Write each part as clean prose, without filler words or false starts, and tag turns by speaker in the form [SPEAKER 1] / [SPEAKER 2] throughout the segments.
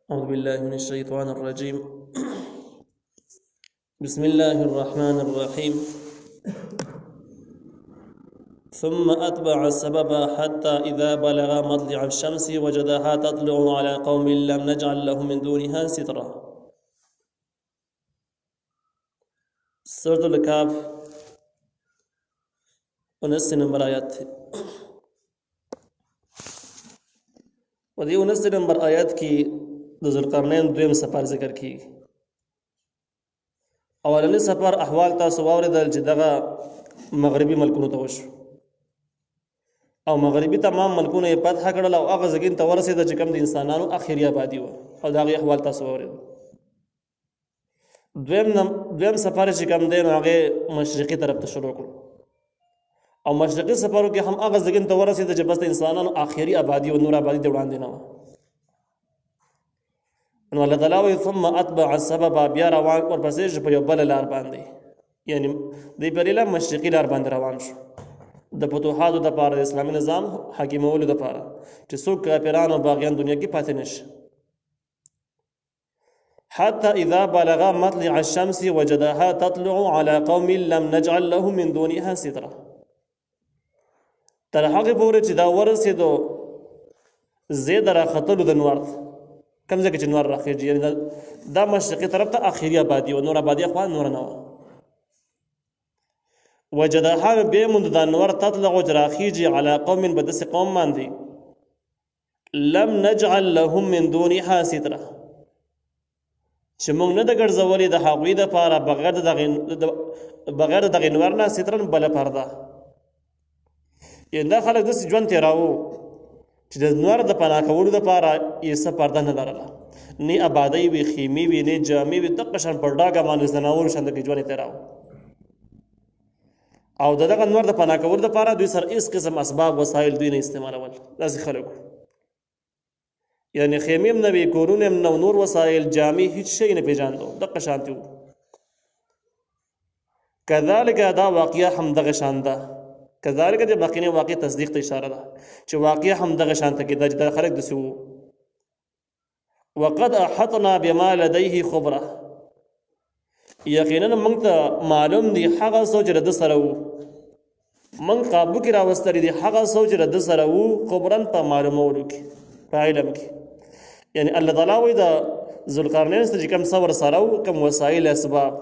[SPEAKER 1] أعوذ بالله من الشيطان الرجيم. بسم الله الرحمن الرحيم. ثم أتبع السبب حتى إذا بلغ مطلع الشمس وجدها تطلع على قوم لم نجعل لهم من دونها سترا. سورة الكهف 19 نمبر آیات تھی. و دې 19 نمبر آیات کې د ذوالقرنین دویم سفر ذکر کیږي. اولنی سفر احوال تاسو واوریدل چې دغه مغربي ملکونو ته وشو او مغربي تمام ملکونه یې فتح کړل او هغه ځګین ته ورسېده چې کوم د انسانانو اخري آبادي وه او د هغې احوال تاسو واورېدل. دویم سفر چې کوم دی نو هغې مشرقي طرف ته شروع کړو او مشرقي سفرو کې هم هغه ځګین ته ورسېده چې بس د انسانانو اخري آبادي او نور آبادي د وړاندې نه وه. نو الله تعالی وایي ثم اتبع السبب، بیا روان ورپسې شو په یو بله لار باندې، یعنی دوی په دې مشرقي لار باندې روان شو د فتوحاتو دپاره، د اسلامي نظام حاکمولو دپاره چې څوک کافران او باغیان دنیا کې پاتې نشي. حتى اذا بلغ مطلع الشمس وجدها تطلع على قوم لم نجعل لهم من دونها سترا. تر هغه پورې چې دا ورسېدو زید راختلو د نور کوم ځای کې چې نور راخېږي، یعنی دا مشرقي طرف ته اخري آبادي و، نور آبادي خوا نور نه وه. وجدها بیا موند دا نور تطلع چې راخېږي على قوم په داسې قوم باندې لم نجعل لهم من دونها سترا چې موږ نه د ګرځولې د هغوی دپاره بغیر د دغې نور نه سترن بله پرده. یعنې دا خلک داسې ژوند تېراوه چې د نور د پناه کولو دپاره یې څه پرده نه لرله، نه آبادۍ وي، خیمې وي، نه جامې وي، دغه شان پر ډاګه باندې زناورو شانته کې ژوند یې تېراوه. او د دغه نور د پناه کولو دپاره دوی سره هېڅ قسم اسباب وسایل دوی نه استعمالول. داسې خلکو یعنې خیمې هم نه وي، کورونه هم نه، نور وسایل، جامې، هېڅ شی نه پېژاندو، دغه شانتې وو. کذلک دا واقعه هم دغه شان ده. کذالک د مخکینی واقع تصدیق ته اشاره ده چې واقع هم دغه شانته کې د خلک داسې وو. وقد احطنا بما لديه خبره، یقینا موږ ته معلوم دي هغه څه چې د ده سره وو، موږ قابو کې راوستلي دي هغه څه چې د ده سره وو، خبرن په معلومولو کې، په علم کې. یعنی الله تعالی وایي د ذوالقرنین سره چې کوم څه ورسره وو، کوم وسایل اسباب،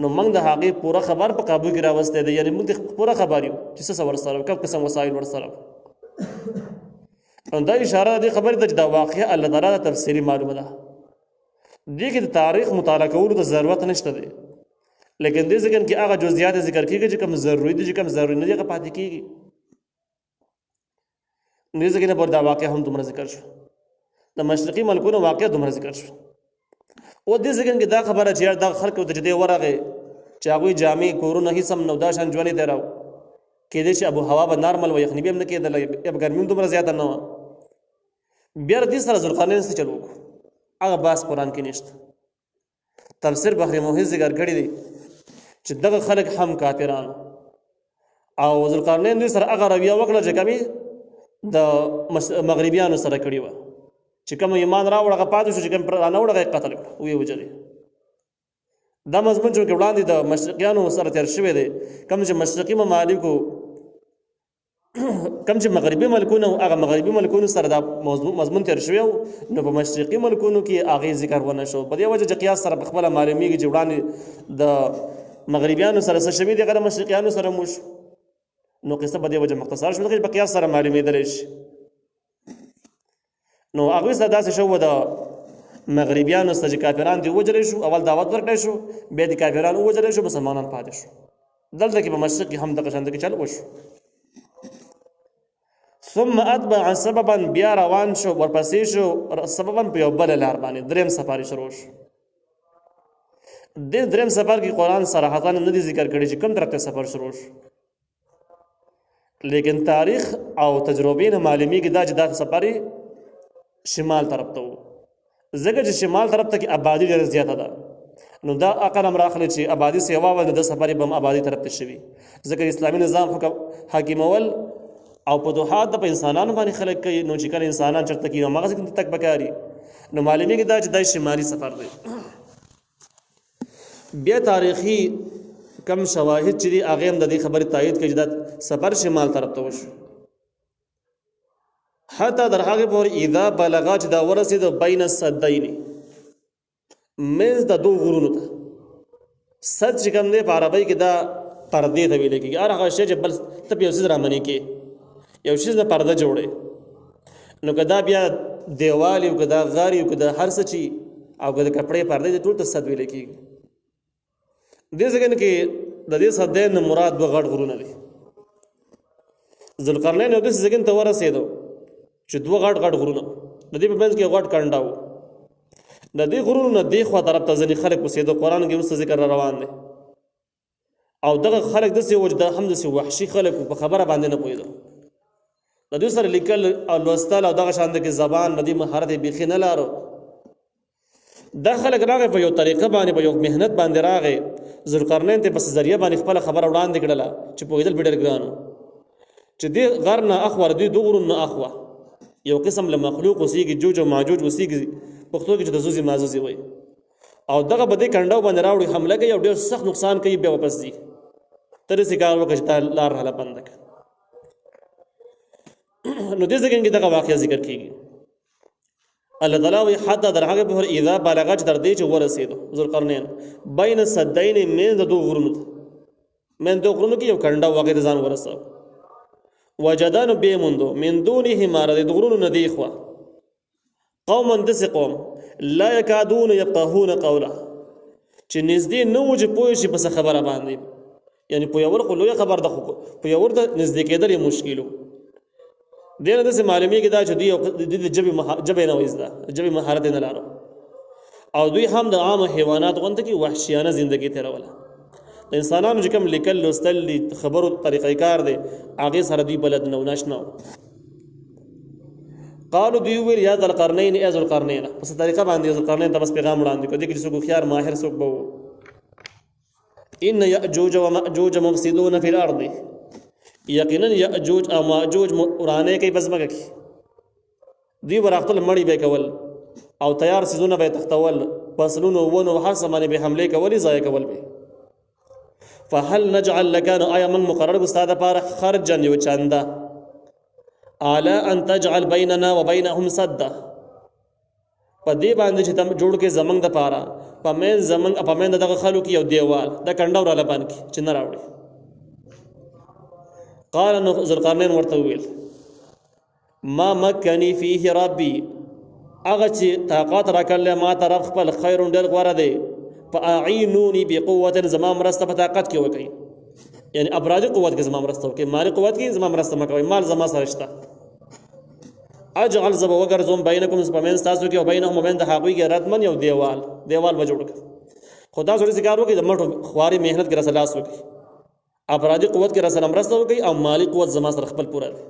[SPEAKER 1] نو موږ د هغې پوره خبر په قابو کې راوستی دی. یعنې موږ د پوره خبر یو چې څه ورسره وو، کوم قسم وسایل ورسره وو. نو دا اشاره دې خبرې ته چې دا واقعه الله تعالی ته تفصیلي معلومه ده. دې کې د تاریخ مطالعه کولو ته ضرورت نشته دی، لیکن دې ځکه کې هغه جزئیات ذکر کېږي چې کوم ضروري دي، چې کوم ضروري نه دي، هغه پاتې کېږي. دې ځکه نه دا واقعه هم دومره ذکر شو، د مشرقي ملکونو واقعه دومره ذکر شو. او دې ځکه کې دا خبره چې دا خلکو ته چې دی ورغې چې هغوی جامې، کورونه، هېڅ هم نو، دا شان ژوند یې تېراو. کېدای شي ابو هوا به نارمل و، یخني به هم نه کېدله، یا به ګرمي هم دومره زیاته نه وه. بیا د دې سره ذوالقرنین څه چل وکړو، هغه بحث قرآن کې نشته. تفسیر بحر محیط ذکر کړي دی چې دغه خلک هم کافرانو او ذوالقرنین دوی سره هغه رویه وکړه چې کمې د مغربیانو سره کړې وه، چې کوم ایمان راوړ هغه پاتې شو، چې کوم نه وړ هغه یې قتل کړه، ویې وژلې. دا مضمون چونکې وړاندې د مشرقیانو سره تېر شوی دی، کوم چې مشرقي ممالکو، کوم چې مغربي ملکونه و، هغه مغربي ملکونو سره دا مضمون تېر شوی و، نو په مشرقي ملکونو کې هغې ذکر ونه شو. په دې وجه چې قیاس سره پخپله معلومېږي چې وړاندې د مغربیانو سره څه شوي دي، هغه د مشرقیانو سره مو شو. نو قصه په دې وجه مختصر شو، ځکه چې په قیاس سره معلومېدلی شي. نو هغوی سره داسې شو د مغربیانو سره چې کافران دې ووژلی شو، اول دعوت ورکړی شو، بیا د کافران ووژلی شو، مسلمانان پاتې شو. دلته کې په مشرق کې هم دغه شانته کې چل وشو. ثم اتبع سببا، بیا روان شو ورپسې شو سببا په یو بله لار باندې. دریم سفر یې شروع شو. دې دریم سفر کې قرآن صراحتا نه دی ذکر کړی چې کوم طرف ته سفر شروع شو، لیکن تاریخ او تجربې نه معلومېږي دا چې دا سفر شمال طرف ته و، ځکه چې شمال طرف ته کې آبادي ډېره زیاته ده. نو دا عقل هم راخلي چې آبادي سیوا وه، نو د سفر به هم آبادي طرف ته شوي، ځکه اسلامي نظام حاکمول او فتوحات د په انسانانو باندې خلق کوي. نو چې کله انسانان چرته کیږي مغز کې تک بکاري نو معلومیږي دا چې د شمالي سفر دی. بیا تاریخي کم شواهد چې دي هغه هم د دې خبرې تایید کوي چې دا سفر شمال طرف ته وشو. حتی در هغه پورې اذا بلغا چې دا ورسېد بین السدین منځ د دوه غرونو ته. سد چې کوم دی په عربی کې دا پردې ته ویل کېږي. هر هغه شی چې بل ته یو څه رامنې کې یو شی نه پرده جوړي نو کدا بیا دیوال یو کدا غار یو کدا هر څه چی او کدا کپڑے پردې ټول ته سد ویل کېږي. دې ځکه کې د دې سدین مراد دوه غړ غرونه دي. ذوالقرنین یو دې ځکه ته ورسېدو چې دوه غړ غرونه د دې په منځ کې غړ کنډاو د دې غرونو نه دی خو طرف ته ځنې خلک اوسېدو. قرآن کې اوس ذکر روان دی او دغه خلک داسې وو چې د هم داسې وحشي خلک په خبره باندې نه پوهېدو. د دوی سره لیکل او لوستل او دغه شان د کې زبان د دې مهارت یې بیخي نه لارو. دا خلک راغی په یو طریقه باندې په یو محنت باندې راغی. ذوالقرنین ته په ذریعه باندې خپله خبره وړاندې کړله چې پوهېدل به ډېر ګران و چې دې غر نه اخوا دوی دو غرونو نه اخوا یو قسم له مخلوق اوسېږي جوج او ماجوج اوسېږي پښتو کې چې د زوزي مازوزي وایي او دغه به دې کنډاو باندې راوړي حمله کوي او ډېر سخت نقصان کوي بیا واپس ځي. ته داسې کار وکړه چې تا لار هله بنده کړه. نو دې ځای کې دغه واقعه ذکر کېږي. الله تعالی وایي حتی در هغه پورې اذا بلغا چې تر دې چې ورسېدو ذوالقرنین بین السدین منځ د دوه غرونو ته منځ د غرونو کې یو کنډاو واقع ځان ورساو. وجدانو بیا موندو من دونهما د غرونو نه دی خوا قوما داسې قوم لا یکادون یفقهون قوله چې نږدې نه و چې پوه شي پس خبره باندې یعنی پوهول خو لویه خبر ده خو پوهول ته نږدې کېدل یې مشکل و. دې نه داسې معلومیږي دا چې دوی د ژبې نه وایي زده ژبې مهارت یې نه لارو او دوی هم د عامو حیوانات غوندې کې وحشیانه زندګي تېروله. د انسانانو چې کوم لیکل لوستل دي خبرو طریقې کار دی هغې سره دوی بلد نه و ناشنا و. قالو دوی ویل یا ذوالقرنین ای ذوالقرنین په څه طریقه باندې ذوالقرنین ته بس پیغام وړاندې کړو. دې کې چې څوک هوښیار ماهر څوک به و. ان یأجوج و مأجوج مفسدون فی الارض یقینا یأجوج او مأجوج ورانه کوي په ځمکه کې. دوی به راختل مړي به کول او تیار څیزونه به تختول فصلونو ونو هر څه باندې به حملې کولې ضایع کول به. فهل نجعل لك آیا من مقرر استاد لپاره خرجا یو چنده الا ان تجعل بيننا وبينهم سدا په دې باندې چې تم جوړ کې زمنګ د پاره په مین زمنګ په مین دغه خلکو کې یو دیوال د کنډاور له باندې چې نه راوړي. قال نو ذوالقرنین ورته ویل ما مکنی فيه ربي هغه چې طاقت راکړل ما طرف خپل خیر ډېر غوړه دی فاعینونی بقوه زما مرسته په طاقت کې وکړي یعنی ابرادی قوت کې زما مرسته وکړي مالی قوت کې زما مرسته مکوي مال زما سره شته. اجعل زب وګرځوم بینکم سپمن تاسو کې او بینهم وبین د هغوی کې راتمن یو دیوال به جوړ کړ. خدا سره ذکر وکړي د مټو خواري مهنت کې رسلاس وکړي ابرادی قوت کې رسل مرسته وکړي او مالی قوت زما سره خپل پوره دی.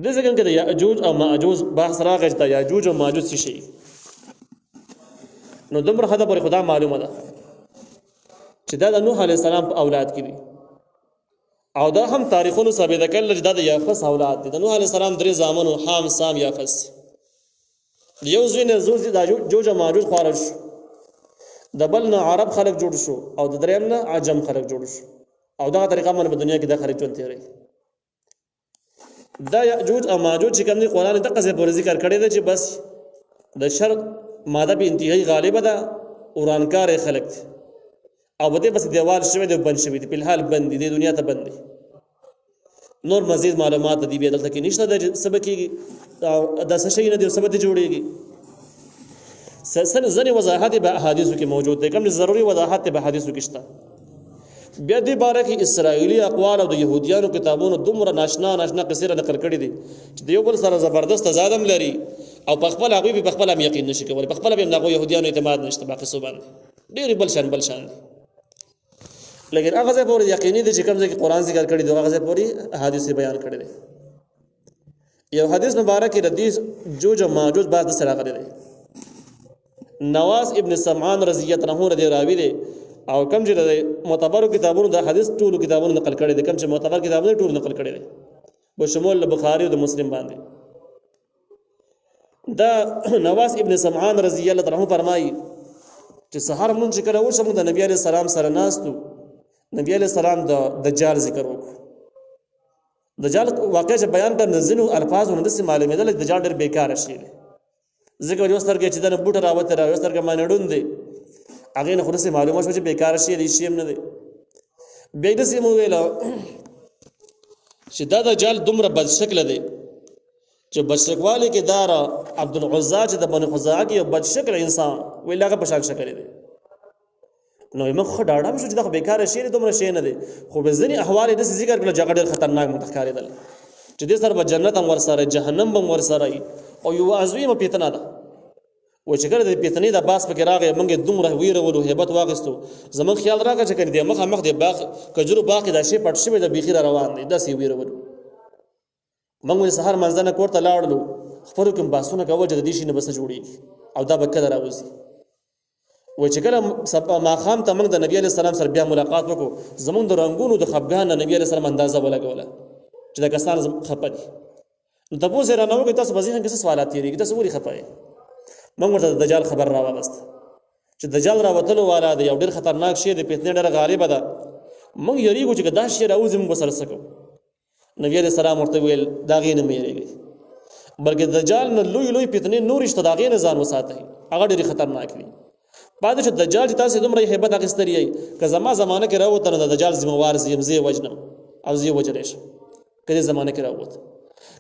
[SPEAKER 1] د ځکه کې د یاجوج او ماجوج بحث راغی چې یاجوج او ماجوج څه شي. نو دومره حدا پر خدا معلومه ده چې دا د نوح علیه السلام په اولاد کې دي او دا هم تاریخونو ثابت کړل چې دا د یافس اولاد دي. د نوح علیه السلام درې زامنو حام سام یافس یو زوی نه زوی د جوج او ماجوج خارج د بل نه عرب خلک جوړ شو او د دریم نه عجم خلک جوړ شو او دا طریقه باندې په دنیا کې د خلک ژوند تیری. دا یاجوج او ماجوج چې کوم دي قرآن ته قصه پر ذکر کړی دی چې بس د شر ماده به انتهایی غالبه ده ورانکار خلق دي او بده بس دیوال شوی دی بند شوی دی په الحال بند دي دنیا ته بند دي. نور مزید معلومات دي به دلته کې نشته د سبق کې د څه شي نه دی سبق جوړيږي. سن ځنې وضاحت به احادیثو کې موجود دي کوم ضروري وضاحت به احادیثو کې شته. بیا دې باره کې اسرائیلی اقوال او د يهوديانو کتابونو دومره ناشنا قصې را نقل کړي دي چې د یو بل سره زبردست تضادم لري او په خپل هغوی په خپل هم یقین نشي کولی په خپل به هغو يهوديانو اعتماد نشته باقي سو باندې ډېر بل شان دي. لیکن هغه ځای پورې یقیني دي چې کوم ځای کې قرآن ذکر کړي دی هغه ځای پورې احادیث بیان کړي دي. یو حدیث مبارک کې د دې جوج او ماجوج بعد سره راغلي دی. نواس ابن سمعان رضی الله عنه راوی دی او کم چې د معتبرو کتابونو د حدیث ټولو کتابونو نقل کړي دي، کم چې معتبر کتابونه ټول نقل کړي دي بشمول بخاری او د مسلم باندې. دا نواس ابن سمعان رضی الله تعالی عنہ فرمایي چې سحر مونږ چې کړه وشم د نبی عليه السلام سره ناستو، نبی عليه السلام د دجال ذکر وکړو. دجال واقع چې بیان کړ نزنو الفاظ ونه د معلومېدل دجال ډېر بیکاره شي دی. ذکر یو سترګې چې د بوټ راوته را یو سترګې باندې ډون دی هغه نه خلاص معلومه شو چې بیکاره شي دی، شي هم نه دی. بیا د سیمو ویل چې دا دجال دومره بد شکل دی چې بشکوالی کې دار عبد العزا چې د بنو خزاعه کې بد شکل انسان ویل هغه په شان شکل دی. نو موږ خو ډاډه شو چې دا بیکاره شي دومره شي نه دی، خو به ځینې احوال د ذکر کړل جګړه ډېر خطرناک متخاریدل چې دې سره به جنت هم ورسره جهنم هم ورسره او یو عظیمه پیتنه ده. و چې کله د پیتنې د باس پکې راغی موږ دومره ویرولو هیبت واغستو، زمون خیال راغی چې کړي د مخ د باغ کجرو باغ د شی پټ شوی د بیخي روان دی داسې ویرولو. موږ سحر منځنه کوړه لاړلو خبرو کوم باسونه کول چې د دې شي نه بس جوړیږي او دا به کله راوځي. و چې کله ما خام ته موږ د نبی عليه السلام سره بیا ملاقات وکړو، زمون د رنگونو د خفګان نبی عليه السلام اندازه ولګوله چې دا کسان خپه دي. نو تاسو را نو کې تاسو به ځین کې سوالات لري تاسو ولې خپه یې؟ موږ ورته د دجال خبر راوغست چې دجال راوتلو والا دی، یو ډېر خطرناک شی دی، فتنه ډېر غالبه ده. موږ یریږو چې دا شی راوځي موږ سره سکو. نبی عليه السلام ورته ویل دا غي نه مېریږي، بلکې دجال نه لوی فتنه نور شته دا غي نه ځان وساتي، هغه ډېر خطرناک دی. بعد چې دجال چې تاسو دومره hebat اخستری که زما زمانه کې راوته نه د دجال ذمہوار زی وجنم او زی وجریش کله زمانه کې راوته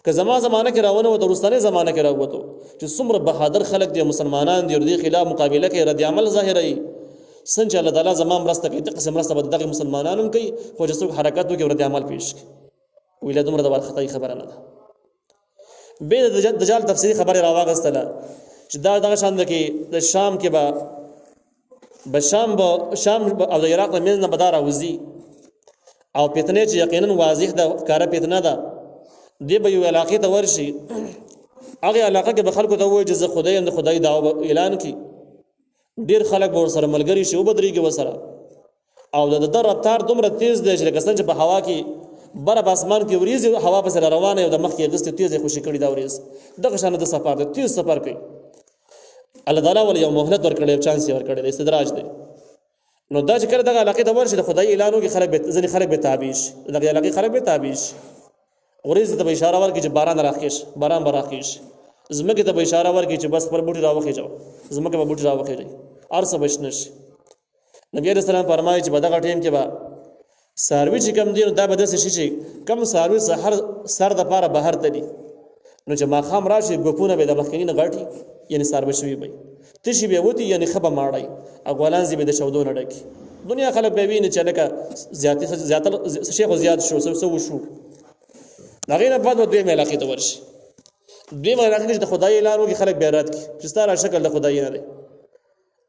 [SPEAKER 1] که زما زمانه کې راونه و د روستانه زمانه کې راوته چې څومره بهادر خلک دي مسلمانان دي د خلاف مقابله کې رد عمل ظاهري سنج الله تعالی زما مرسته کوي دغه مرسته به دغه مسلمانانو کوي خو چې څوک حرکت وکړي رد عمل پیش ویل دومره د خطای خبره نه ده. به د دجال تفسیری خبره راوغستله چې دا دغه شاند کې د شام کې به شام او د عراق د منځ نه بدار اوزي او فتنه چې یقینا واضح ده کار فتنه ده دی به یو علاقه ته ورشي هغه علاقه کې به خلکو ته وایي چې خدای هم د خدای دعوه اعلان کی ډیر خلک به سره ملګری شي او بدريږي وسره او د رفتار دومره تیز دی چې کسان چې په هوا کې بر په اسمان کې وریځي هوا په سره روانه او د مخ کې غست تیز خوشي کړي دا وریځ دغه شان د سفر د تیز سفر کوي. الله تعالی ول یو مهلت ورکړي او چانس ورکړي د استدراج دی. نو دا چې کړه دغه علاقه ته ورشي د خدای اعلانو کې خلک به ځنې خلک به تابعش دغه علاقه خلک به تابعش ورځ ته اشاره ورکړي چې باران راخیش باران براخیش زمکه ته اشاره ورکړي چې بس پر بوټي راوخی جاو زمکه په بوټي راوخی دی ارسه بشنش. نبی رسول الله فرمایي چې بدغه ټیم کې به ساروی چې کم دی نو دا به داسې شي چې کم ساروی سر د پاره بهر تدي نو چې ما خام راشي ګپونه به د مخکینی نه غټي یعنی ساروی شوی وي تشي به وتی یعنی خبه ماړی اغولان زی به د شودو نه ډکی دنیا خلک به ویني چې لکه زیات شیخ زیات شو شو دغه نه بعد دوی ملاقات ته ورشي دوی ملاقات چې د خدای اعلان وکړي خلک به رات کی چې ستاره شکل د خدای نه دی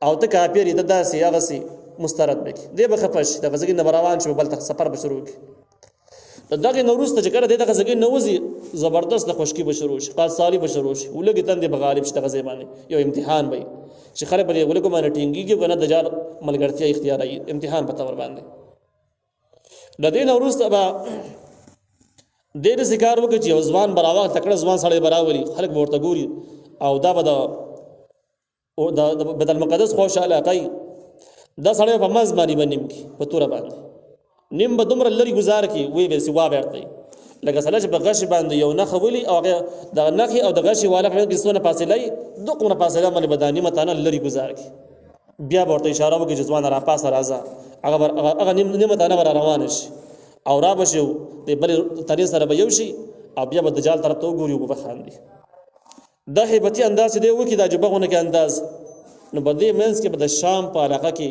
[SPEAKER 1] او ته کافر دې داسې هغه سي مسترد بک دی به خفش د غزګین نه روان شو بل سفر به شروع کی دغه نوروز ته چې کړه دغه غزګین نوځي زبردست د خوشکی به شروع شي قاص سالی به شروع شي ولګی تند به غالب شته غزبانه یو امتحان وي چې خلک به ولګو باندې ټینګيږي کنه د جار ملګرتیا اختیاري امتحان په تور باندې د دې نوروز ته به ډېر ذکر وکړي چې ځوان براوه تکړه ځوان سړی براوري خلک ورته ګوري او دا به د بیت المقدس خوشاله کوي دا سړی په مز باندې نیم کی په تور باندې نیم به دومره لري گزار کی وی به سی وا ورته لکه سړی چې په غش باندې یو نه خولي او د نخي او د غش والا په کې سونه فاصله دغه فاصله باندې بدانی متانه لري گزار کی بیا ورته اشاره وکړي چې ځوان را پاسه راځه هغه نیم متانه روان شي او را بشو د بل تری سره به یو شي او بیا به دجال طرف ته وګوري او به خاندي د هیبتي انداز دی وکي د جبغونه کې انداز نو بده مینس کې د شام په علاقه کې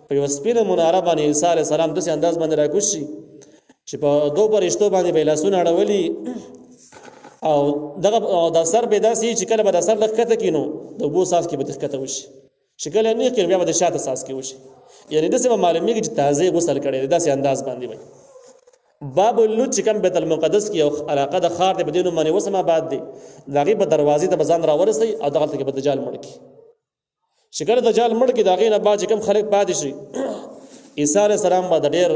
[SPEAKER 1] په یو سپینه مناره باندې عیسی علیه السلام داسې انداز باندې راکوشي چې په دوه پرشتو باندې به لاسونه اړولي او دغه د سر به داسې چې کله به د سر لکته کینو د بو ساس کې به دښکته وشي شکل نه کې بیا به د شاته ساس کې وشي یعنی داسې معلومیږي چې تازه غسل کړي داسې انداز باندې وي. باب اللوت چې کوم بیت المقدس کې او علاقه د خار د بدینو باندې وسمه بعد دی دغه په دروازې ته بزان را ورسي او دغه ته به دجال مړ کی شکر دجال مړ کی دغه نه بعد چې کوم خلک پاتې شي عیسی علیه السلام به د ډېر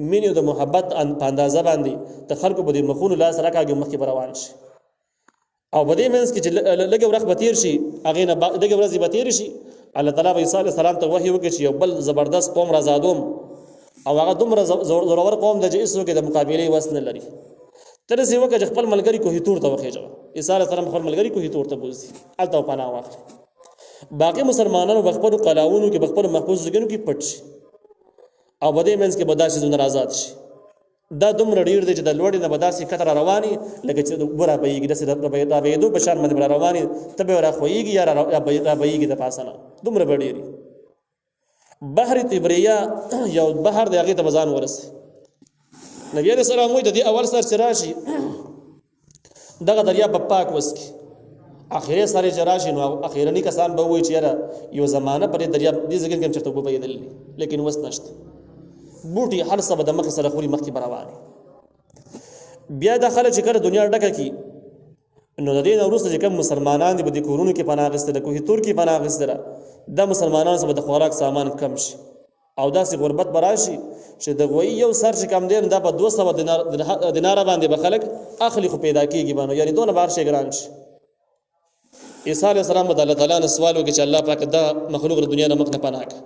[SPEAKER 1] مینې او د محبت په اندازه باندې د خلکو په دې مخونو لاس راکاږي مخکې به روان شي او په دې منځ کې چې لږه ورځ به تېر شي هغې نه لږه ورځې به تېرې شي الله تعالی به عیسی علیه السلام ته وحي وکړي چې یو بل زبردست قوم رازادوم او هغه دومره زورور قوم دی چې هېڅوک یې د مقابلې وس نه لري ته داسې وکړه چې خپل ملګري کوهي تور ته وخېژوه عیسی علیه السلام خپل ملګري کوهي تور ته بوځي هلته به پناه واخلي باقي مسلمانانو به خپلو قلاوونو کې به خپلو محفوظ ځایونو کې پټ شي او په دې منځ کې به دا شیزونه آزاد شي دا دومره ډېر دی چې د لوړې نه به داسې کښته را روانې لکه چې اوبه رابهېږي داسې رابهېدو په شان باندې به را روانې ته به راخوېږي یا رابهېږي د پاسه نه دومره به ډېرې بحر طبریه یو بحر دی هغې ته به ځان ورسي نبي علیه السلام وایي د دې اول سر چې راشي دغه دریاب به پاک وسکي اخري سره چې راشي نو اخرني کسان به وایي چې یاره یو زمانه پر دریاب دې ځای کې چېرته اوبه بهېدلې لیکن اوس نشته بوټي هر څه به د مخې سره خوري مخکې به روانې بیا دا خلک چې کله دنیا ډکه کړي نو د دې نه وروسته چې کوم مسلمانان دي به د کورونو کې پناه اخیستله کوهي تور کې پناه اخیستله دا مسلمانانو سره به د خوراک سامان کم شي او داسې غربت به راشي چې د غویي یو سر چې کم دی نو دا په 200 دیناره باندې به خلک اخلي خو پیدا کېږي به نو یعنې دونه به هر شی ګران شي عیسی علیه السلام به د الله تعالی نه سوال وکړي چې الله پاک دا مخلوق د دنیا نه مخ نه پناه کړه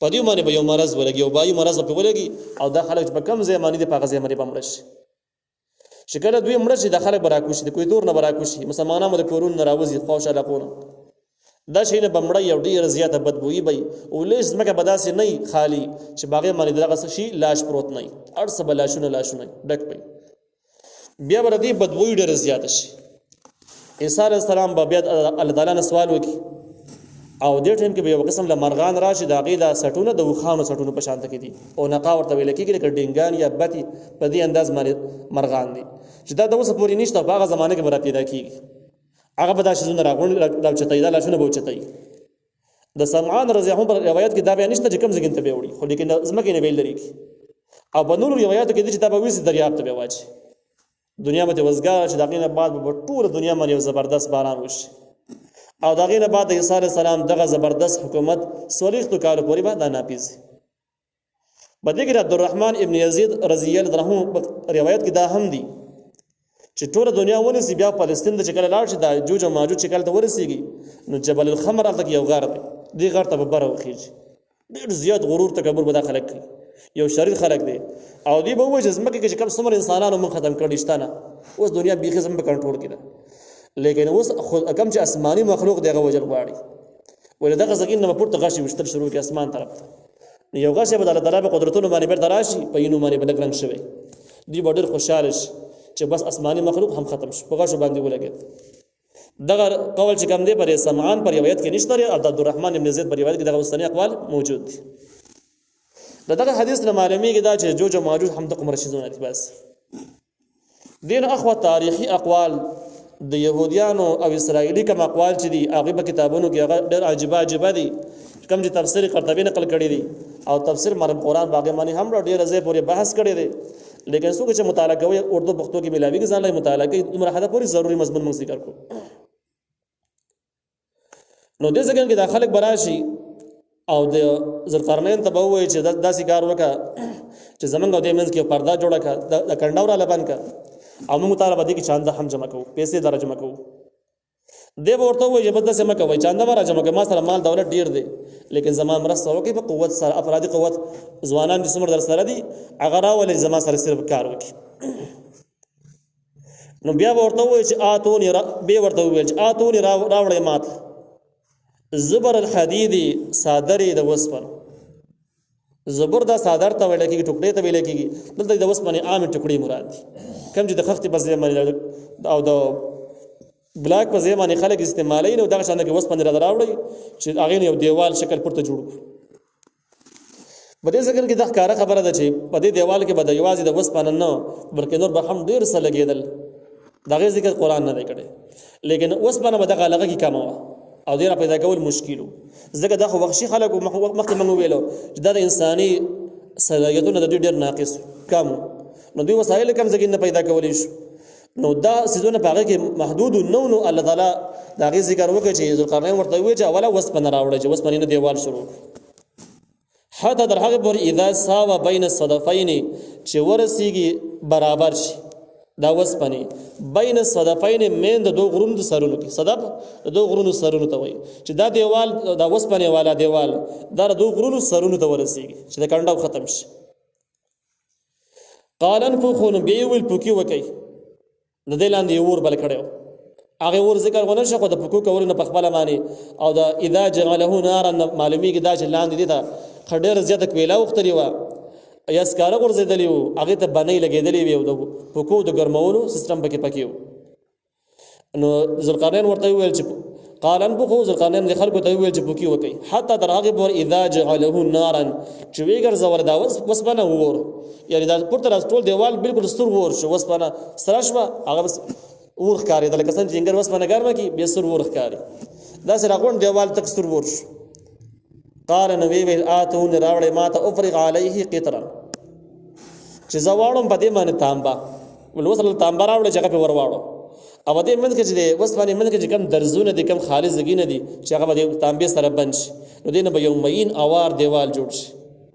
[SPEAKER 1] په دې باندې به یو مرض ولګي او بایي مرض به ولګي او دا خلک په کم ځای باندې د پاغه ځای باندې بمړ شي چې کله دوی مړ شي د خلک به راکوشي د کوی دور نه به راکوشي مسلمانانو د کورونو نه راوځي خوشاله کونه دا شی نه بمړی یو ډېره زیاته بدبویي به او لیس ځمکه به داسې نه خالی چې باغې باندې دغه شي لاش پروت نه هر څه به لاشونه ډک به بیا به د دې بدبویي ډېره زیاته شي عیسی علیه السلام به بیا الله تعالی نه سوال وکړي او دې ټیم کې به یو قسم له مرغان راشي د هغې دا سټونه د وخانو سټونو په شانته کې دي او نقا ورته ویل کېږي لکه ډینګان یا بتي په دې انداز باندې مرغان دي چې دا د اوسه پورې نشته په هغه زمانه کې به را پیدا کېږي هغه به دا شیزونه راوچتوي دا لاشونه به اوچتوي د سمعان رضی الله عنه په روایت کې دا بیا نشته چې کوم ځای ته به وړي خو لیکن ځمکې نه به لري او په نورو روایاتو کې دي چې دا به ویسي دریاب ته به واچي دنیا به وزګار چې د هغې نه بعد به ټوله دنیا باندې یو زبردست باران وشي او د هغې نه بعد د عیسی علیه السلام دغه زبردست حکومت څلوېښتو کالو پورې به دا ناپیز په دې کې د عبدالرحمن ابن یزید رضی الله عنه روایت کې دا هم دي چې ټوله دنیا ونیسي بیا فلسطین ته چې کله لاړ شي دا جوج او ماجوج چې کله ته ورسېږي نو جبل الخمر هلته کې یو غار دی دې غار ته به بره وخېږي ډېر زیات غرور تکبر به دا خلک کوي یو شریر خلک دی او دوی به ووایي چې ځمکې کې چې کوم څومره انسانانو موږ ختم کړي شته نه اوس دنیا بیخي زموږ په کنټرول کې ده لیکن اوس کوم چې آسماني مخلوق دی هغه وژل غواړي ولې دغه ځګین نه پورته غشي وشتل شروع کړي اسمان طرف ته یو غشی به د الله تعالی په قدرتونو باندې بیرته راشي په اینو باندې بلک رنګ شوی دوی به ډېر خوشحاله شي چې بس آسماني مخلوق هم ختم شو په غشو باندې ولګېد دغه قول چې کوم دی پر سمعان پر روایت کې نشته او د عبدالرحمن ابن زید پر روایت کې دغه مستنی اقوال موجود دي دغه حدیث نه معلومیږي دا چې جوج او ماجوج هم د قمر شیزونه دي بس دین اخو تاریخي اقوال د يهوديانو او اسرائیلی کوم اقوال چې دي هغه په کتابونو کې هغه ډېر عجیب دي کوم چې تفسیر قرطبی نقل کړی دي او تفسیر مریم قرآن باغ معنی هم ډېر ځای پورې بحث کړی دی لیکن څوک چې مطالعه کوي اردو پښتو کې ملاوي ځان له مطالعه کوي دومره حدا پورې ضروري مضمون موږ ذکر کوو نو دې ځکه کې داخله براشي او د ذوالقرنین ته به وایي چې داسې کار وکړه چې زمونږ او د منځ کې پرده جوړه کړه د کنډاو را لبان کړه او موږ مطالبه دي چې چانده هم جمع کوو پیسې در جمع کوو دی به ورته وایي چې بس داسې مه کوئ چانده به را جمع کوئ ما سره مال دولت ډېر دی لیکن زما مرسته وکړئ په قوت سره افرادي قوت ځوانان چې څومره در سره دي هغه راولئ زما سره صرف کار وکړي نو بیا به ورته ووایي چې بیا ورته وویل چې آتوني راوړئ ماته زبر الحدید صادرې د وسپنو زبر دا صادر ته ویل کېږي ټوکړې ته ویل کېږي دلته د وسپنې عامې ټوکړې مراد دي کوم چې د خښتې په ځای باندې او د بلاک په ځای باندې خلک استعمالوي نو دغه شان کې وسپنې راوړي چې هغې نه یو دیوال شکل پورته جوړ کړو په دې ځکه کې دا ښکاره خبره ده چې په دې دیوال کې به د یوازې د وسپنه نه بلکې نور به هم ډېر څه لګېدل د هغې ذکر قرآن نه دی کړی لیکن وسپنه به دغه علاقه کې کمه وه او دې را پیدا کول مشکل و ځکه دا خو وحشي خلک مخکې موږ وویلو چې دا د انساني صلاحیتونه د دوی ډېر ناقص کم نو دوی وسایل کم ځای نه پیدا کولی شو نو دا څیزونه په هغه کې محدود نو الله تعالی د هغې ذکر وکړي چې ذوالقرنین ورته وویل چې اوله وسپنه راوړئ چې وسپنې نه دیوال شروع حتی در هغه پورې اذا ساوى بین الصدفین چې ورسیږي برابر شي دا وسپنې بین الصدفین من د دوه غرونو سرونو کې صدف د دوه غرونو سرونو ته وایي چې دا دیوال دا وسپنې والا دیوال دا د دوه غرونو سرونو ته ورسیږي چې د کنډاو ختم شي قال انفخوا بيول پوکی وکي د دې لاندې ور بل کړو هغه ور ذکر غونه شو د پوکو کور نه پخپل معنی او دا اذا جعله نارا معلومی کې دا چې لاندې دي دا خډیر زیاته کویلا وختلی و یا سکاره ورزیدلی و هغه ته باندې لګیدلی و د پوکو د ګرمولو سیستم پکې پکېو نو ذوالقرنین ورته ویل چې قال انفخوا ذوالقرنین د خلکو ته ویل چې پوکی وکي حتی تر هغه پور اذا جعله نارا چې ویګر زور دا وسبنه ور یعنی دا پورته ټول دیوال بالکل ستور ور شو وسبنه سرشمه هغه ور ښکاری د لکه څنګه جنګر وسبنه ګرمه کی به سر ور ښکاری دا سره غون دیوال تک ستور ور شو قال نبی ویل اتون راوړې ماته افرغ علیه قطرا چې زواړم په دې باندې تانبا ول وصل تانبا راوړې چې هغه ور واړو او دې من کې چې وسبنه من کې چې کم درزونه دي کم خالص زګینه دي چې هغه د تانبې سره بنش نو دینه به یو مین اوار دیوال جوړ شي